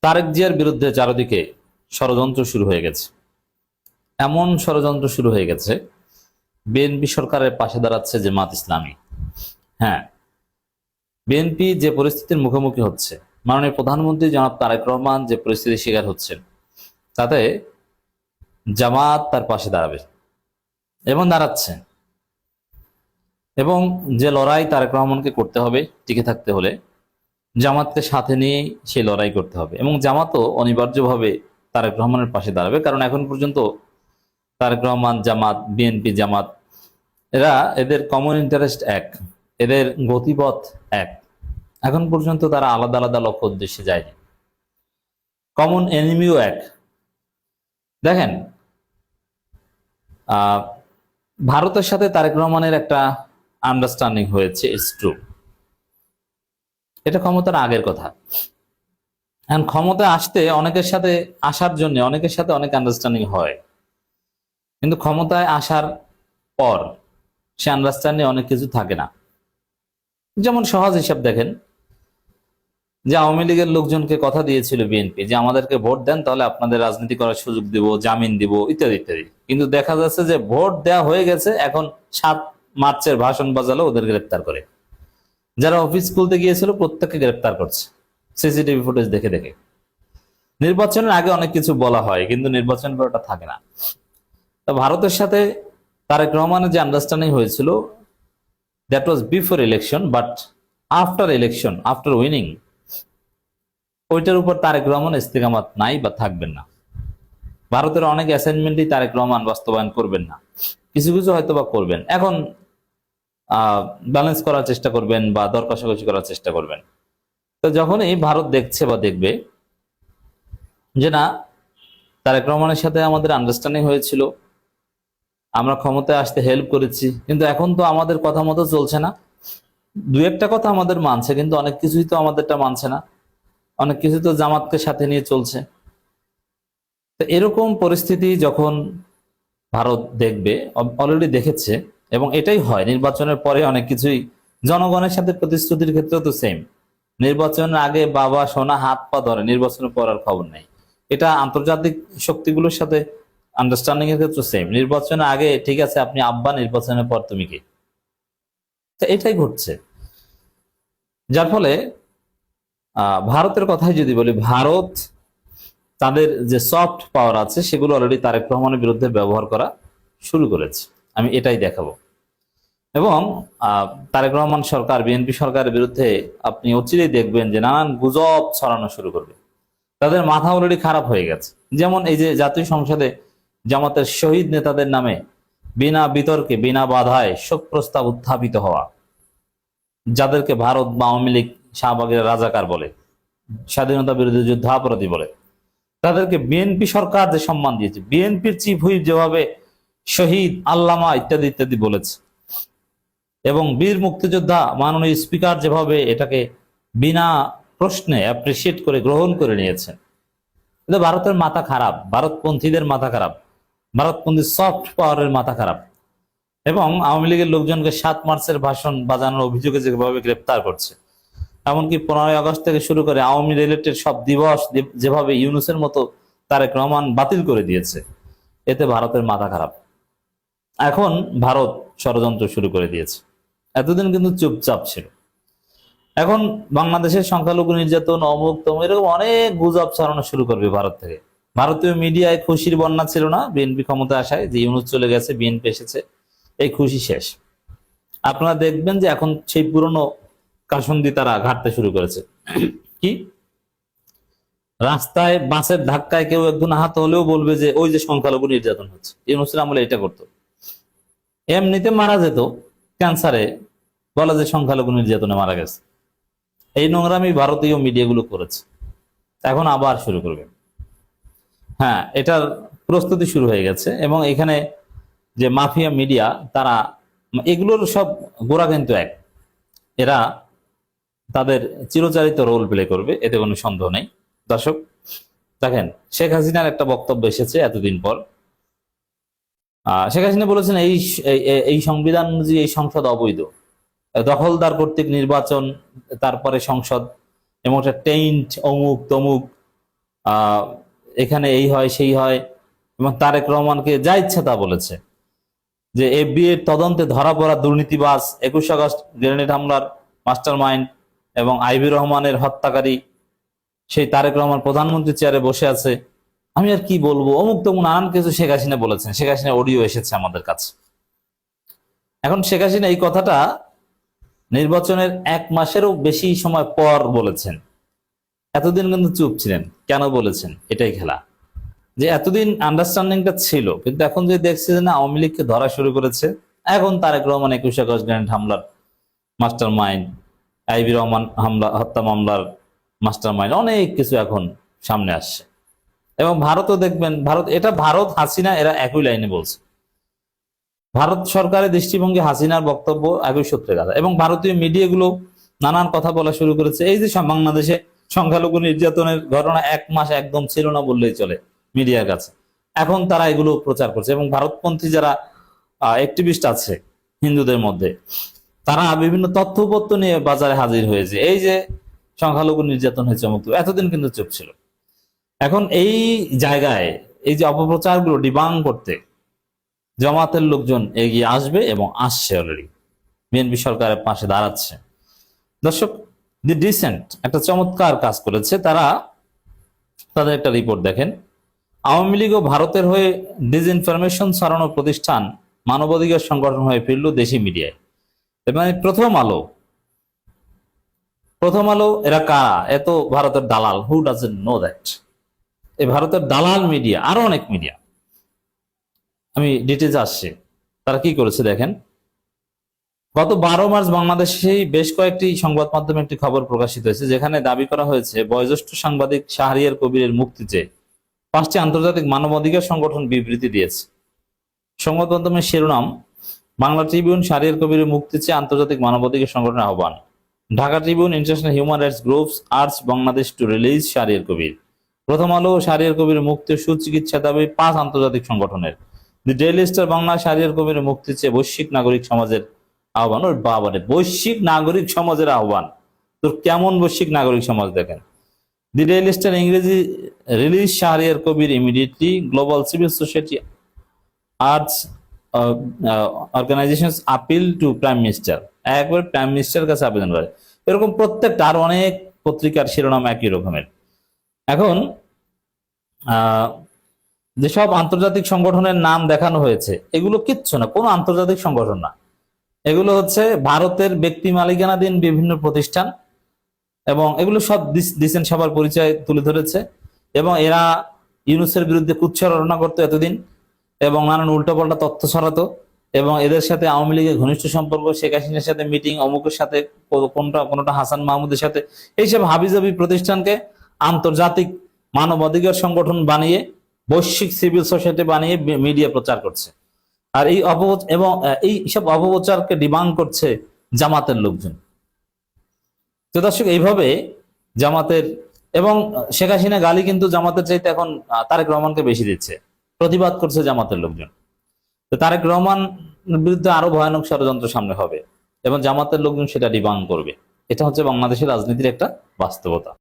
তারেক জিয়ার বিরুদ্ধে চারদিকে ষড়যন্ত্র শুরু হয়ে গেছে। এমন ষড়যন্ত্র শুরু হয়ে গেছে, বিএনপি সরকারের পাশে দাঁড়াচ্ছে জামাত ইসলামী। হ্যাঁ, বিএনপি যে পরিস্থিতির মুখোমুখি হচ্ছে, মাননীয় প্রধানমন্ত্রী জনাব তারেক রহমান যে পরিস্থিতির শিকার হচ্ছেন, তাতে জামাত তার পাশে দাঁড়াবে এবং দাঁড়াচ্ছে। এবং যে লড়াই তারেক রহমানকে করতে হবে টিকে থাকতে হলে, জামাতকে সাথে নিয়ে সেই লড়াই করতে হবে। এবং জামাতও অনিবার্যভাবে তারেক রহমানের পাশে দাঁড়াবে, কারণ এখন পর্যন্ত তারেক রহমান, জামাত, বিএনপি, জামাত, এদের কমন ইন্টারেস্ট এক, এদের গতিপথ এক। এখন পর্যন্ত তারা আলাদা আলাদা লক্ষ্য উদ্দেশ্যে যায়নি, কমন এনিমিও এক। দেখেন, ভারতের সাথে তারেক রহমানের একটা আন্ডারস্ট্যান্ডিং হয়েছে, ইটস ট্রু। এটা ক্ষমতার আগের কথা। এখন ক্ষমতায় আসতে অনেকের সাথে আসার জন্য অনেকের সাথে অনেক আন্ডারস্ট্যান্ডিং হয়, কিন্তু ক্ষমতায় আসার পর সে আন্ডারস্ট্যান্ডিং অনেক কিছু থাকে না। যেমন সহজ হিসাব দেখেন, যে আওয়ামী লীগের লোকজনকে কথা দিয়েছিল বিএনপি যে আমাদেরকে ভোট দেন, তাহলে আপনাদের রাজনীতি করার সুযোগ দিব, জামিন দিব, ইত্যাদি ইত্যাদি। কিন্তু দেখা যাচ্ছে যে ভোট দেওয়া হয়ে গেছে, এখন 7 মার্চের ভাষণ বাজালো ওদের গ্রেপ্তার করে। যারা অফিস খুলতে গিয়েছিল প্রত্যেককে গ্রেপ্তার করছে সিসিটিভি ফুটেজ দেখে দেখে। নির্বাচনের আগে অনেক কিছু বলা হয়, কিন্তু নির্বাচন পর ওটা থাকে না। তা ভারতের সাথে তারেক রহমানের যে আন্ডারস্ট্যান্ডিং হয়েছিল, that was before election, but after election, after winning, ওইটার উপর তারেক রহমান ইস্তেকামাত নাই বা থাকবেন না। ভারতের অনেক অ্যাসাইনমেন্টই তারেক রহমান বাস্তবায়ন করবেন না, কিছু কিছু হয়তো বা করবেন। এখন ব্যালেন্স করার চেষ্টা করবেন বা দর কষাকষি করার চেষ্টা করবেন। তো যখনই ভারত দেখছে বা দেখবে যে না, তারেক রহমানের সাথে আমাদের আন্ডারস্ট্যান্ডিং হয়েছিল, আমরা ক্ষমতায় আসতে হেল্প করেছি, কিন্তু এখন তো আমাদের কথা মতো চলছে না। দু একটা কথা আমাদের মানছে, কিন্তু অনেক কিছুই তো আমাদেরটা মানছে না, অনেক কিছু তো জামাতকে সাথে নিয়ে চলছে। তো এরকম পরিস্থিতি যখন ভারত দেখবে, অলরেডি দেখেছে, এবং এটাই হয় নির্বাচনের পরে অনেক কিছুই জনগণের সাথে প্রতিশ্রুতির ক্ষেত্রে তো সেম। নির্বাচনের আগে বাবা সোনা হাত পা ধরে, নির্বাচনের পর আর খবর নেই। এটা আন্তর্জাতিক শক্তিগুলোর সাথে আন্ডারস্ট্যান্ডিং এর ক্ষেত্রে সেম। নির্বাচনের আগে ঠিক আছে আপনি আব্বা, নির্বাচনের পর তুমি কি। তো এটাই ঘটছে, যার ফলে ভারতের কথাই যদি বলি, ভারত তাদের যে সফট পাওয়ার আছে সেগুলো অলরেডি তারেক রহমানের বিরুদ্ধে ব্যবহার করা শুরু করেছে। আমি এটাই দেখাবো। এবং তারেক রহমান সরকার, বিএনপি সরকারের বিরুদ্ধে আপনি অচিরেই দেখবেন যে নানান গুজব ছড়ানো শুরু করবে। তাদের মাথা অলরেডি খারাপ হয়ে গেছে। যেমন এই যে জাতীয় সংসদে জামাতের শহীদ নেতাদের নামে বিনা বিতর্কে, বিনা বাধায় শোক প্রস্তাব উত্থাপিত হওয়া, যাদেরকে ভারত বা আওয়ামী লীগ শাহবাগের রাজাকার বলে, স্বাধীনতা বিরোধী যুদ্ধাপরাধী বলে, তাদেরকে বিএনপি সরকার যে সম্মান দিয়েছে, বিএনপির চিফ হুইপ যেভাবে শহীদ, আল্লামা ইত্যাদি ইত্যাদি বলেছে, এবং বীর মুক্তিযোদ্ধা মাননীয় স্পিকার যেভাবে এটাকে বিনা প্রশ্নে অ্যাপ্রিসিয়েট করে গ্রহণ করে নিয়েছেন, কিন্তু ভারতের মাথা খারাপ, ভারতপন্থীদের মাথা খারাপ, ভারতপন্থী সফট পাওয়ারের মাথা খারাপ। এবং আওয়ামী লীগের লোকজনকে 7 মার্চের ভাষণ বাজানোর অভিযোগে যেভাবে গ্রেপ্তার করছে, এমনকি 15ই আগস্ট থেকে শুরু করে আওয়ামী রিলেটেড সব দিবস যেভাবে ইউনূসের মতো তারেক রহমান বাতিল করে দিয়েছে, এতে ভারতের মাথা খারাপ। এখন ভারত ষড়যন্ত্র শুরু করে দিয়েছে। এতদিন কিন্তু চুপচাপ ছিল। এখন বাংলাদেশের সংখ্যালঘু নির্যাতন, অমুক তমুক, এরকম অনেক গুজব ছড়ানো শুরু করবে ভারত থেকে। ভারতীয় মিডিয়ায় খুশির বন্যা ছিল না বিএনপি ক্ষমতায় আসায়, যে ইউনূস চলে গেছে, বিএনপি এসেছে, এই খুশি শেষ। আপনারা দেখবেন যে এখন সেই পুরনো কাসুন্দি তারা ঘাটতে শুরু করেছে। কি রাস্তায় বাসের ধাক্কায় কেউ একজন আহত হলেও বলবে যে ওই যে সংখ্যালঘু নির্যাতন হচ্ছে, ইউনূসের আমলে এটা করতো। এমনিতে মারা যেত ক্যান্সারে, বলা যে সংখ্যালঘু নির্যাতনে মারা গেছে। এই নোংরামি ভারতীয় মিডিয়াগুলো করেছে, এখন আবার শুরু করবে। হ্যাঁ, এটার প্রস্তুতি শুরু হয়ে গেছে। এবং এখানে যে মাফিয়া মিডিয়া, তারা এগুলোর সব গোড়া কিন্তু এক। এরা তাদের চিরচারিত রোল প্লে করবে, এতে কোনো সন্দেহ নেই। দর্শক দেখেন, শেখ হাসিনার একটা বক্তব্য এসেছে এতদিন পর। শেখ হাসিনা বলেছেন এই সংবিধান অনুযায়ী এই সংসদ অবৈধ, দখলদার কর্তৃক নির্বাচন, তারপরে সংসদ, এবং একটা টেইন্ট, অমুক তমুক, আহ এখানে এই হয় সেই হয়, এবং তারেক রহমানকে যা ইচ্ছা তা বলেছে, যে এফবিআই এর তদন্তে ধরা পড়া দুর্নীতিবাজ, 21 আগস্ট গ্রেনেড হামলার মাস্টার মাইন্ড এবং আইবি রহমানের হত্যাকারী সেই তারেক রহমান প্রধানমন্ত্রী চেয়ারে বসে আছে। আমি আর কি বলবো, অমুক তমুক নানান কিছু শেখ হাসিনা বলেছেন, শেখ হাসিনা অডিও এসেছে আমাদের কাছে। এখন শেখ হাসিনা এই কথাটা নির্বাচনের 1 মাসেরও বেশি সময় পর বলেছেন। এতদিন কিন্তু চুপ ছিলেন, কেন বলেছেন? এটাই খেলা, যে এতদিন আন্ডারস্ট্যান্ডিংটা ছিল, কিন্তু এখন যে দেখছে যে না আওয়ামী লীগকে ধরা শুরু করেছে, এখন তারেক রহমান 21 আগস্ট গ্রেনেড হামলার মাস্টার মাইন্ড, আইবি রহমান হত্যা মামলার মাস্টার মাইন্ড, অনেক কিছু এখন সামনে আসছে। এবং ভারতও দেখবেন, ভারত হাসিনা এরা একই লাইনে বলছে। ভারত সরকারের দৃষ্টিভঙ্গি, হাসিনার বক্তব্য একই সূত্রে গাথা, এবং ভারতীয় মিডিয়াগুলো নানান কথা বলা শুরু করেছে। এই যে বাংলাদেশে সংখ্যালঘু নির্যাতনের ঘটনা 1 মাস একদম ছিল না বললেই চলে মিডিয়ার কাছে, এখন তারা এগুলো প্রচার করছে। এবং ভারতপন্থী যারা অ্যাক্টিভিস্ট আছে হিন্দুদের মধ্যে, তারা বিভিন্ন তথ্যপত্র নিয়ে বাজারে হাজির হয়েছে, এই যে সংখ্যালঘু নির্যাতন হয়েছে অমুক। এতদিন কিন্তু চুপ ছিল। এখন এই জায়গায় এই যে অপপ্রচারগুলো ডিবাং করতে জামাতের লোকজন এগিয়ে আসবে, এবং আসছে অলরেডি, বিএনপি সরকারের পাশে দাঁড়াচ্ছে। দর্শক, দি ডিসেন্ট একটা চমৎকার কাজ করেছে তারা। তাদের একটা রিপোর্ট দেখেন, আওয়ামী লীগ ও ভারতের হয়ে ডিসইনফরমেশন ছড়ানো প্রতিষ্ঠান মানবাধিকার সংগঠন হয়ে ফিরল দেশি মিডিয়ায়। এবং প্রথম আলো এরা কারা? এত ভারতের দালাল, হু ডাজন্ট নো দ্যাট? এই ভারতের দালাল মিডিয়া, আরো অনেক মিডিয়া, আমি ডিটেলস আসছে তারা কি করেছে দেখেন। গত 12 মার্চ বাংলাদেশে বেশ কয়েকটি সংবাদ মাধ্যমে একটি খবর প্রকাশিত হয়েছে, যেখানে দাবি করা হয়েছে বয়োজ্যেষ্ঠ সাংবাদিক শাহরিয়ার কবিরের মুক্তি চেয়ে 5টি আন্তর্জাতিক মানবাধিকার সংগঠন বিবৃতি দিয়েছে। সংবাদ মাধ্যমের শিরোনাম, বাংলা ট্রিবিউন, শাহরিয়ার কবিরের মুক্তি চেয়ে আন্তর্জাতিক মানবাধিকার সংগঠনের আহ্বান। Dhaka Tribune, international human rights groups urge Bangladesh to release Shahriar Kabir. Prothom Alo, Shahriar কবিরের মুক্তি ও সুচিকিৎসা দাবি 5 আন্তর্জাতিক সংগঠনের। দি ডেইলি স্টার বাংলা, শাহরিয়ার কবিরের মুক্তি চেয়ে বৈশ্বিক নাগরিক সমাজের আহ্বান। ওর বাবারে, বৈশ্বিক নাগরিক সমাজের আহ্বান! তোর কেমন বৈশ্বিক নাগরিক সমাজ দেখেন। দি ডেইলি স্টার ইংরেজি, release Shahriar Kabir immediately, global civil society urge organisations appeal to prime minister. একবার প্রাইম মিনিস্টারের কাছে আবেদন করে। এরকম প্রত্যেকটা আর অনেক পত্রিকার শিরোনাম একই রকমের। এখন যেসব আন্তর্জাতিক সংগঠনের নাম দেখানো হয়েছে, এগুলো কিচ্ছু না, কোনো আন্তর্জাতিক সংগঠন না। এগুলো হচ্ছে ভারতের ব্যক্তি মালিকানাধীন বিভিন্ন প্রতিষ্ঠান, এবং এগুলো সব ডিসেন্ট সবার পরিচয় তুলে ধরেছে। এবং এরা ইউনূসের বিরুদ্ধে কুৎসা করতো এতদিন, এবং নানান উল্টোপাল্টা তথ্য ছড়াতো, এবং এদের সাথে আওয়ামী লীগের ঘনিষ্ঠ সম্পর্ক, শেখ হাসিনার সাথে মিটিং, অমুকের সাথে কোনটা হাসান মাহমুদের সাথে, এইসব হাবিজাবি প্রতিষ্ঠানকে আন্তর্জাতিক মানবাধিকার সংগঠন বানিয়ে, বৈশ্বিক সিভিল সোসাইটি বানিয়ে মিডিয়া প্রচার করছে। আর এই সব অপপ্রচারকে ডিবাং করছে জামাতের লোকজন। তো দর্শক, এইভাবে জামাতের এবং শেখ হাসিনা গালি কিন্তু জামাতের চাইতে এখন তারেক রহমানকে বেশি দিচ্ছে, প্রতিবাদ করছে জামাতের লোকজন। তো তারেক রহমান বিরুদ্ধে আরো ভয়ানক ষড়যন্ত্র সামনে হবে, এবং জামাতের লোকজন সেটা ডিবাং করবে। এটা হচ্ছে বাংলাদেশের রাজনীতির একটা বাস্তবতা।